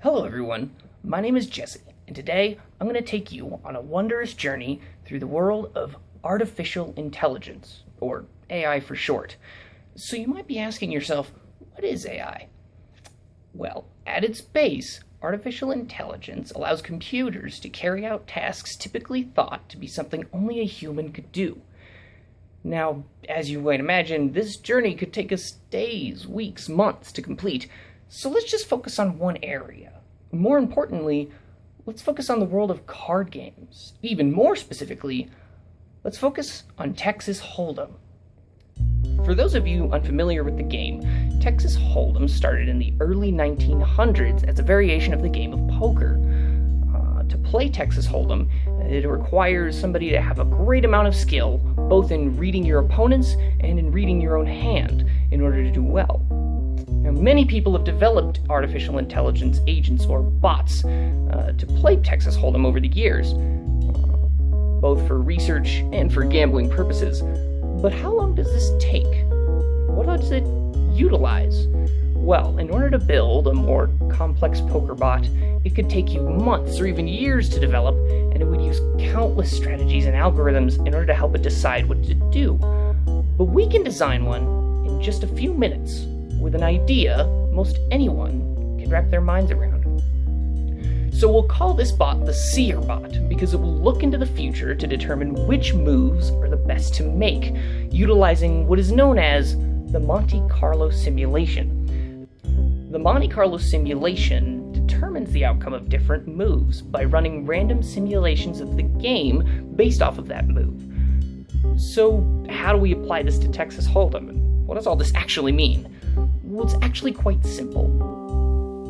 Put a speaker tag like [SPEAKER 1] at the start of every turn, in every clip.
[SPEAKER 1] Hello everyone, my name is Jesse, and today I'm going to take you on a wondrous journey through the world of artificial intelligence, or AI for short. So you might be asking yourself, what is AI? Well, at its base, artificial intelligence allows computers to carry out tasks typically thought to be something only a human could do. Now, as you might imagine, this journey could take us days, weeks, months to complete, so let's just focus on one area. More importantly, let's focus on the world of card games. Even more specifically, let's focus on Texas Hold'em. For those of you unfamiliar with the game, Texas Hold'em started in the early 1900s as a variation of the game of poker. To play Texas Hold'em, it requires somebody to have a great amount of skill, both in reading your opponents and in reading your own hand, in order to do well. Now, many people have developed artificial intelligence agents or bots to play Texas Hold'em over the years, both for research and for gambling purposes. But how long does this take? What does it utilize? Well, in order to build a more complex poker bot, it could take you months or even years to develop, and it would use countless strategies and algorithms in order to help it decide what to do. But we can design one in just a few minutes, with an idea most anyone can wrap their minds around. So we'll call this bot the Seer bot, because it will look into the future to determine which moves are the best to make, utilizing what is known as the Monte Carlo simulation. The Monte Carlo simulation determines the outcome of different moves by running random simulations of the game based off of that move. So how do we apply this to Texas Hold'em? And what does all this actually mean? Well, it's actually quite simple.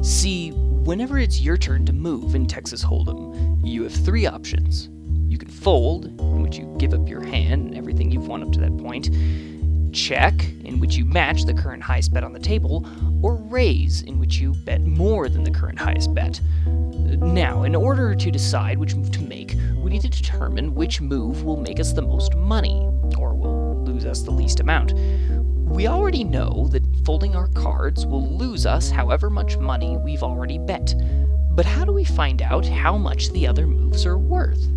[SPEAKER 2] See, whenever it's your turn to move in Texas Hold'em, you have three options. You can fold, in which you give up your hand and everything you've won up to that point. Check, in which you match the current highest bet on the table, or raise, in which you bet more than the current highest bet. Now, in order to decide which move to make, we need to determine which move will make us the most money, or will lose us the least amount. We already know that folding our cards will lose us however much money we've already bet. But how do we find out how much the other moves are worth?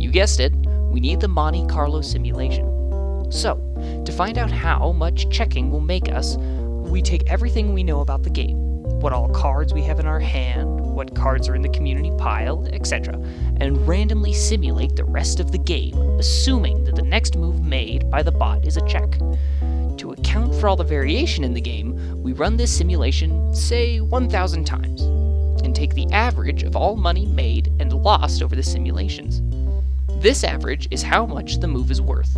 [SPEAKER 2] You guessed it, we need the Monte Carlo simulation. So, to find out how much checking will make us, we take everything we know about the game, what all cards we have in our hand, what cards are in the community pile, etc., and randomly simulate the rest of the game, assuming that the next move made by the bot is a check. To account for all the variation in the game, we run this simulation, say, 1,000 times, and take the average of all money made and lost over the simulations. This average is how much the move is worth.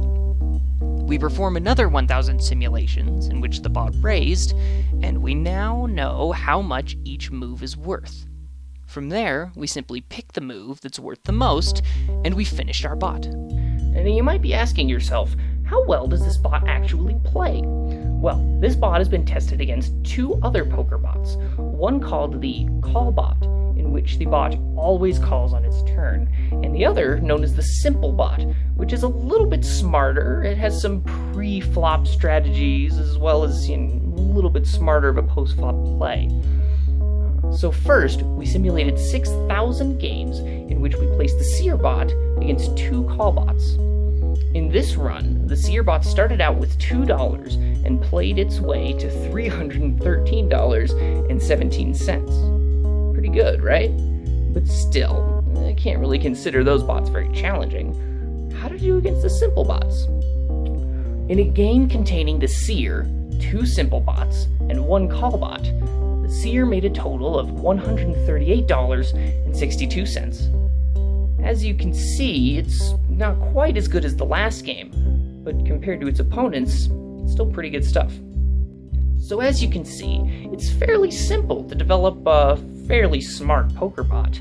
[SPEAKER 2] We perform another 1,000 simulations in which the bot raised, and we now know how much each move is worth. From there, we simply pick the move that's worth the most, and we finished our bot.
[SPEAKER 1] And you might be asking yourself, how well does this bot actually play? Well, this bot has been tested against two other poker bots, one called the Call Bot, in which the bot always calls on its turn, and the other known as the Simple Bot, which is a little bit smarter. It has some pre-flop strategies as well as a little bit smarter of a post-flop play. So first, we simulated 6,000 games in which we placed the Seer bot against two Call Bots. In this run, the Seer bot started out with $2 and played its way to $313.17. Pretty good, right? But still, I can't really consider those bots very challenging. How to do against the Simple Bots? In a game containing the Seer, two Simple Bots, and one Call Bot, the Seer made a total of $138.62. As you can see, it's not quite as good as the last game, but compared to its opponents, it's still pretty good stuff. So as you can see, it's fairly simple to develop a fairly smart poker bot.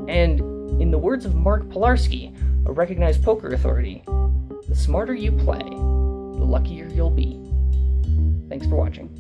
[SPEAKER 1] And in the words of Mark Pilarski, a recognized poker authority, the smarter you play, the luckier you'll be. Thanks for watching.